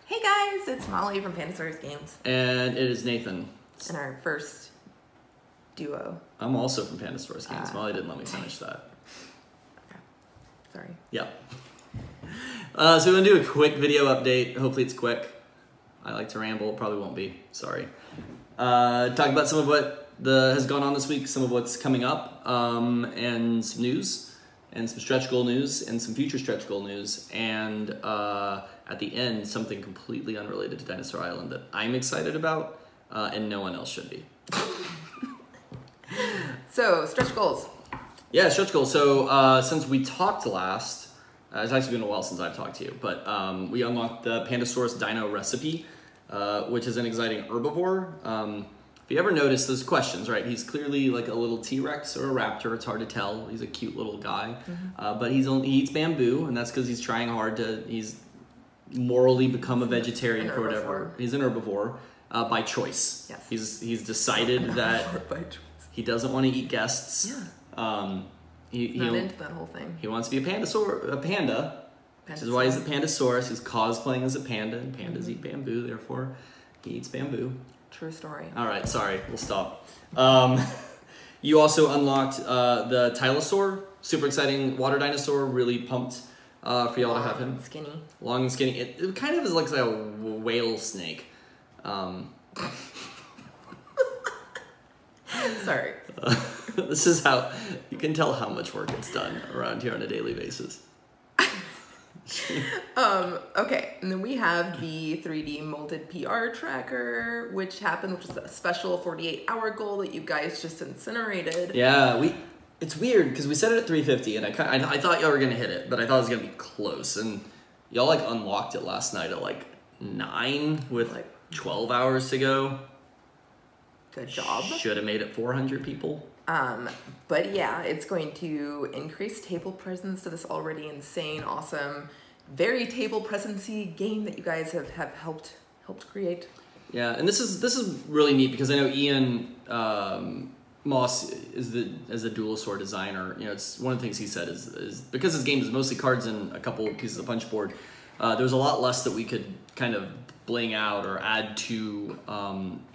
Hey guys, it's Molly from Panda Games. And it is Nathan. And our first duo. I'm also from Panda Games. Molly didn't let me finish that. Okay. Sorry. Yeah. So we're going to do a quick video update. Hopefully it's quick. I like to ramble. It probably won't be. Sorry. Talk about some of what has gone on this week, some of what's coming up, and some news, and some stretch goal news, and some future stretch goal news, and at the end, something completely unrelated to Dinosaur Island that I'm excited about, and no one else should be. So, stretch goals. Yeah, stretch goals. So, since we talked last, it's actually been a while since I've talked to you, but we unlocked the Pandasaurus Dino recipe, which is an exciting herbivore. If you ever notice those questions, right? He's clearly like a little T-Rex or a raptor. It's hard to tell. He's a cute little guy, but he eats bamboo, and that's because he's trying hard to. He's morally become a vegetarian for whatever. He's an herbivore by choice. Yes. He's decided that he doesn't want to eat guests. Yeah. He's not into that whole thing. He wants to be a panda, which is why he's a Pandasaurus. He's cosplaying as a panda, and pandas eat bamboo, therefore he eats bamboo. True story. All right, sorry, we'll stop. You also unlocked the Tylosaur, super exciting water dinosaur. Really pumped for y'all to have him. Skinny. Long and skinny. It kind of is like a whale snake. Sorry. This is how you can tell how much work it's done around here on a daily basis. Okay, and then we have the 3D molded PR tracker, which is a special 48-hour goal that you guys just incinerated. Yeah, it's weird because we set it at 350, and I thought y'all were gonna hit it, but I thought it was gonna be close, and y'all like unlocked it last night at like 9 with like 12 hours to go. Good job. Should have made it 400 people. But yeah, it's going to increase table presence to this already insane, awesome, very table presence-y game that you guys have helped create. Yeah, and this is really neat because I know Ian Moss is a Dualosaur designer. You know, it's one of the things he said is because his game is mostly cards and a couple pieces of punch board. There's a lot less that we could kind of bling out or add to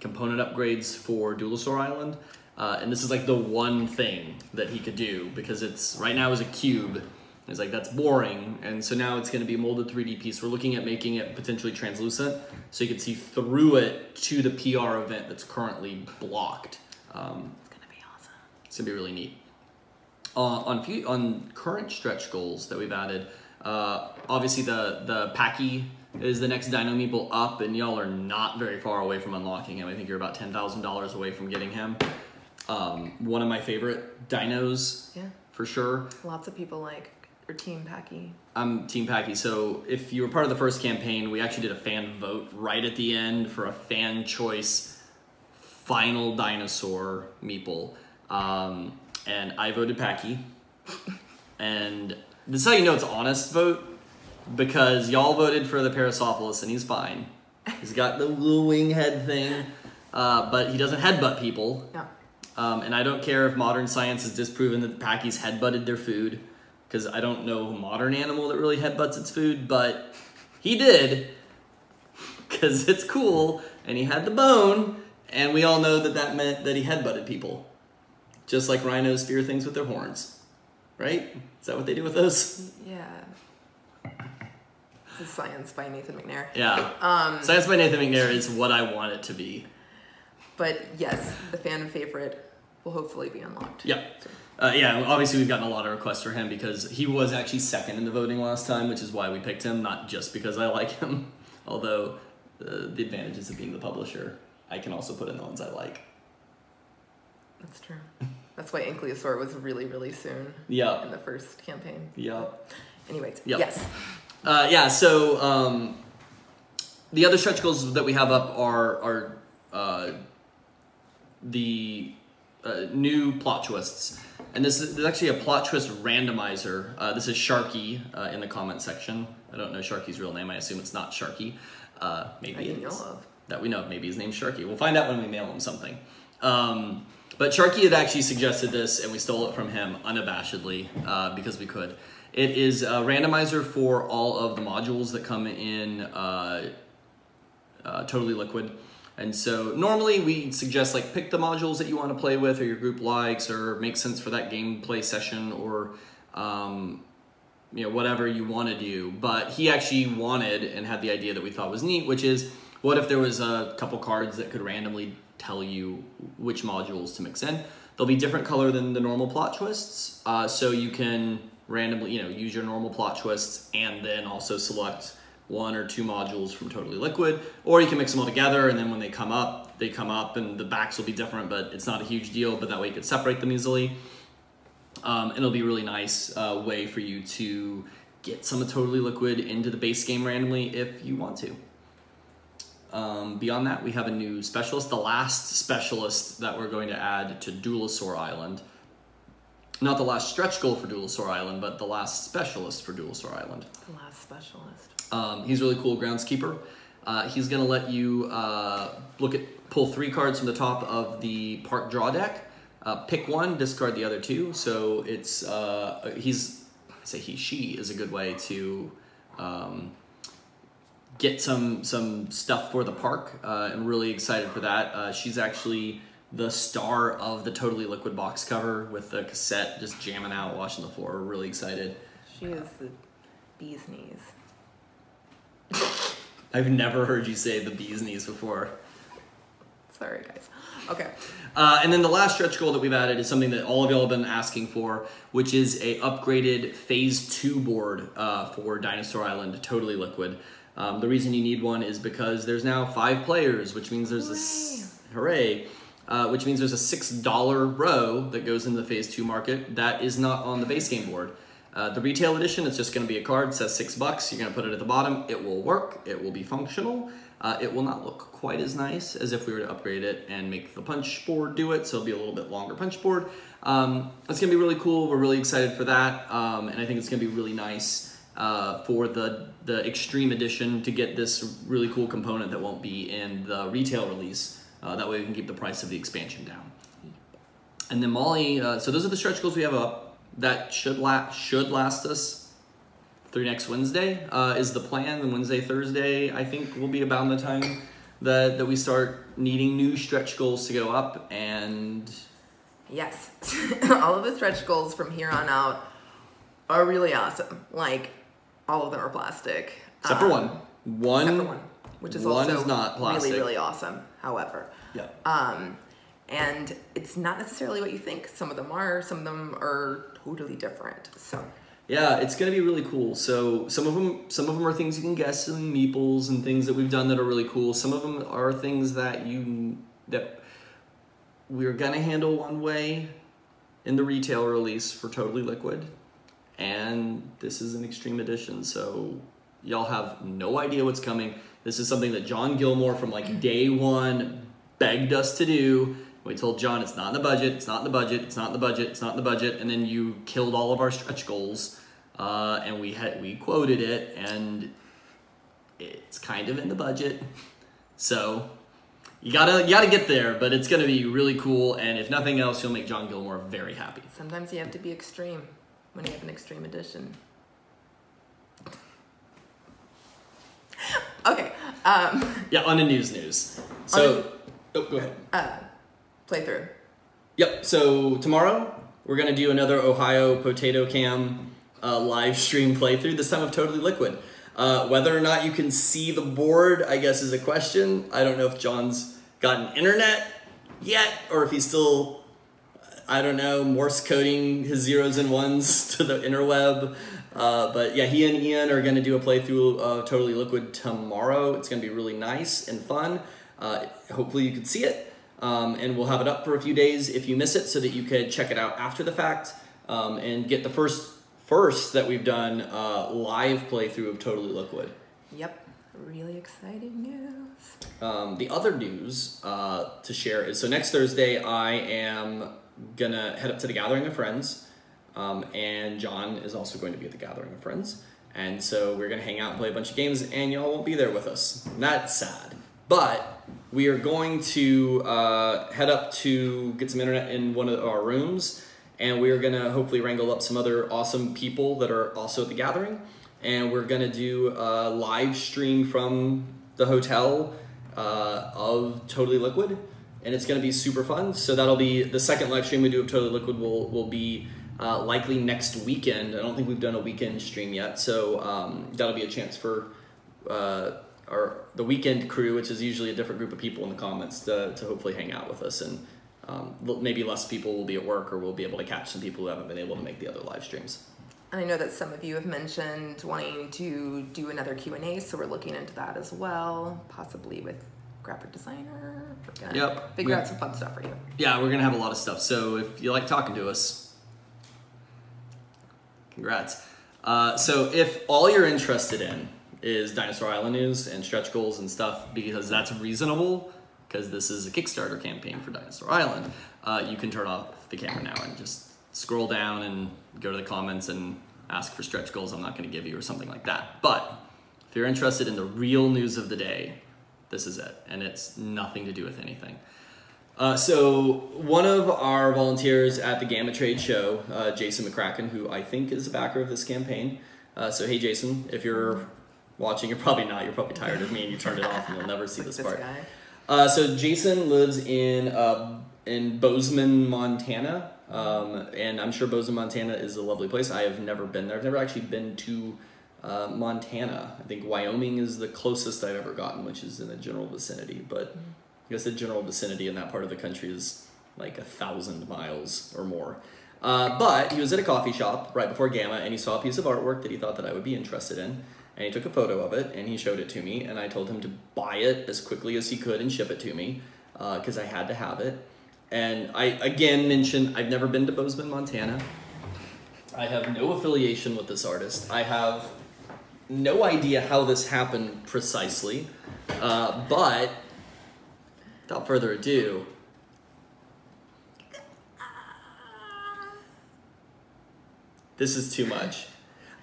component upgrades for Dualosaur Island. And this is like the one thing that he could do because it's right now is a cube. It's like, that's boring. And so now it's going to be a molded 3D piece. We're looking at making it potentially translucent so you can see through it to the PR event that's currently blocked. It's going to be awesome. It's going to be really neat. On current stretch goals that we've added, obviously the Packy is the next Dino Meeple up, and y'all are not very far away from unlocking him. I think you're about $10,000 away from getting him. One of my favorite dinos, for sure. Lots of people or Team Packy. I'm Team Packy. So if you were part of the first campaign, we actually did a fan vote right at the end for a fan choice final dinosaur Meeple. And I voted Packy. And this is how you know it's an honest vote, because y'all voted for the Parasaurolophus, and he's fine. He's got the little wing head thing, but he doesn't headbutt people. Yeah. And I don't care if modern science has disproven that the Packies headbutted their food, because I don't know a modern animal that really headbutts its food, but he did, because it's cool, and he had the bone, and we all know that meant that he headbutted people. Just like rhinos spear things with their horns. Right? Is that what they do with those? Yeah. This is Science by Nathan McNair. Yeah. Science by Nathan McNair is what I want it to be. But yes, the fan favorite will hopefully be unlocked. Yeah. Yeah, obviously we've gotten a lot of requests for him because he was actually second in the voting last time, which is why we picked him, not just because I like him. Although the advantages of being the publisher, I can also put in the ones I like. That's true. That's why Ankylosaur was really, really soon in the first campaign. Yeah. Anyways, yes. So the other stretch goals that we have up are the new plot twists. And there's actually a plot twist randomizer. This is Sharky in the comment section. I don't know Sharky's real name. I assume it's not Sharky. Maybe it is. That we know of. Maybe his name's Sharky. We'll find out when we mail him something. But Sharky had actually suggested this, and we stole it from him unabashedly because we could. It is a randomizer for all of the modules that come in Totally Liquid. And so normally we suggest like pick the modules that you want to play with or your group likes or makes sense for that gameplay session or whatever you want to do. But he actually wanted and had the idea that we thought was neat, which is what if there was a couple cards that could randomly tell you which modules to mix in. They'll be different color than the normal plot twists, so you can randomly use your normal plot twists and then also select 1 or 2 modules from Totally Liquid, or you can mix them all together, and then when they come up and the backs will be different, but it's not a huge deal, but that way you can separate them easily. And it'll be a really nice way for you to get some of Totally Liquid into the base game randomly if you want to. Beyond that, we have a new specialist, the last specialist that we're going to add to Duelosaur Island. Not the last stretch goal for Duelosaur Island, but the last specialist for Duelosaur Island. The last specialist. He's really cool groundskeeper. He's going to let you pull 3 cards from the top of the park draw deck. Pick 1, discard the other 2. So it's she is a good way to get some stuff for the park. I'm really excited for that. She's actually the star of the Totally Liquid box cover with the cassette just jamming out, washing the floor. We're really excited. She is the bee's knees. I've never heard you say the bee's knees before. Sorry, guys. Okay. And then the last stretch goal that we've added is something that all of y'all have been asking for, which is a upgraded Phase 2 board for Dinosaur Island Totally Liquid. The reason you need one is because there's now 5 players, which means there's which means there's a $6 row that goes into the Phase 2 market that is not on the base game board. The retail edition, it's just going to be a card, says $6. You're going to put it at the bottom. It will work. It will be functional. It will not look quite as nice as if we were to upgrade it and make the punch board do it. So it'll be a little bit longer punch board. It's going to be really cool. We're really excited for that. And I think it's going to be really nice for the Extreme edition to get this really cool component that won't be in the retail release. That way we can keep the price of the expansion down. And then Molly, so those are the stretch goals we have up. That should last us through next Wednesday is the plan. And Wednesday, Thursday, I think will be about the time that we start needing new stretch goals to go up. And yes, all of the stretch goals from here on out are really awesome. Like all of them are plastic, except for one, except for one, which is one also is not plastic. really, really awesome. However, yeah. And it's not necessarily what you think. Some of them are totally different. So yeah, it's gonna be really cool. So some of them are things you can guess, and meeples and things that we've done that are really cool. Some of them are things that we're gonna handle one way in the retail release for Totally Liquid, and this is an Extreme edition. So y'all have no idea what's coming. This is something that John Gilmore from like day one begged us to do. We told John it's not in the budget, it's not in the budget, it's not in the budget, it's not in the budget, and then you killed all of our stretch goals, and we quoted it, and it's kind of in the budget. So you gotta get there, but it's gonna be really cool, and if nothing else, you'll make John Gilmore very happy. Sometimes you have to be extreme when you have an Extreme edition. Okay. Yeah, on the news. So, go ahead. Playthrough. Yep, so tomorrow we're going to do another Ohio Potato Cam live stream playthrough, this time of Totally Liquid. Whether or not you can see the board, I guess, is a question. I don't know if John's gotten internet yet, or if he's still, I don't know, Morse coding his zeros and ones to the interweb. But yeah, he and Ian are going to do a playthrough of Totally Liquid tomorrow. It's going to be really nice and fun. Hopefully you can see it. And we'll have it up for a few days if you miss it, so that you could check it out after the fact and get the first that we've done live playthrough of Totally Liquid. Yep, really exciting news. The other news to share is, so next Thursday I am gonna head up to the Gathering of Friends, and John is also going to be at the Gathering of Friends, and so we're gonna hang out and play a bunch of games, and y'all won't be there with us. That's sad, but we are going to head up to get some internet in one of our rooms, and we are going to hopefully wrangle up some other awesome people that are also at the Gathering, and we're going to do a live stream from the hotel of Totally Liquid, and it's going to be super fun. So that'll be the second live stream we do of Totally Liquid. Will be likely next weekend. I don't think we've done a weekend stream yet, so that'll be a chance for the weekend crew, which is usually a different group of people in the comments, to hopefully hang out with us, and maybe less people will be at work, or we'll be able to catch some people who haven't been able to make the other live streams. And I know that some of you have mentioned wanting to do another Q&A, so we're looking into that as well, possibly with graphic designer. We're gonna figure out some fun stuff for you. Yeah, we're gonna have a lot of stuff. So if you like talking to us, congrats. So if all you're interested in is Dinosaur Island news and stretch goals and stuff, because that's reasonable, because this is a Kickstarter campaign for Dinosaur Island, you can turn off the camera now and just scroll down and go to the comments and ask for stretch goals I'm not going to give you or something like that. But if you're interested in the real news of the day, this is it, and it's nothing to do with anything. So one of our volunteers at the Gamma Trade show, Jason McCracken, who I think is a backer of this campaign. So hey Jason, if you're watching, you're probably not, you're probably tired of me and you turned it off and you'll never see this part. So Jason lives in Bozeman, Montana. And I'm sure Bozeman, Montana is a lovely place. I have never been there. I've never actually been to Montana. I think Wyoming is the closest I've ever gotten, which is in the general vicinity. But I guess the general vicinity in that part of the country is like 1,000 miles or more. But he was at a coffee shop right before Gamma, and he saw a piece of artwork that he thought that I would be interested in. And he took a photo of it, and he showed it to me, and I told him to buy it as quickly as he could and ship it to me, because I had to have it. And I, again, mentioned I've never been to Bozeman, Montana. I have no affiliation with this artist. I have no idea how this happened precisely. But without further ado, this is too much.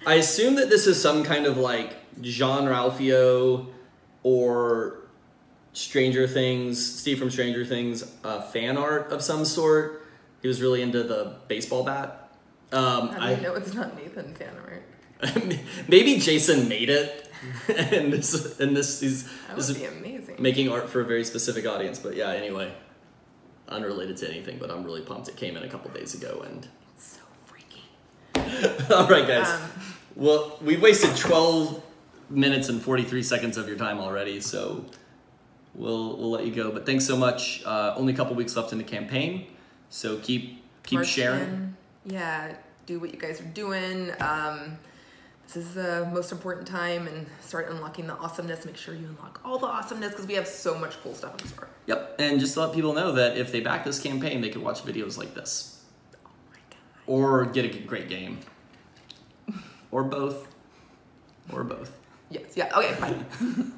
I assume that this is some kind of like Jean Ralphio or Stranger Things, Steve from Stranger Things, fan art of some sort. He was really into the baseball bat. I know it's not Nathan fan art. Maybe Jason made it, and this he's that would be amazing. Making art for a very specific audience. But yeah, anyway, unrelated to anything. But I'm really pumped. It came in a couple days ago, and it's so freaky. All right, guys. Well, we've wasted 12 minutes and 43 seconds of your time already, so we'll let you go. But thanks so much. Only a couple weeks left in the campaign, so keep March sharing. In. Yeah, do what you guys are doing. This is the most important time, and start unlocking the awesomeness. Make sure you unlock all the awesomeness, because we have so much cool stuff in store. Yep, and just to let people know that if they back this campaign, they can watch videos like this. Oh my god. Or get a great game. Or both. Or both. Yes, yeah, okay, fine.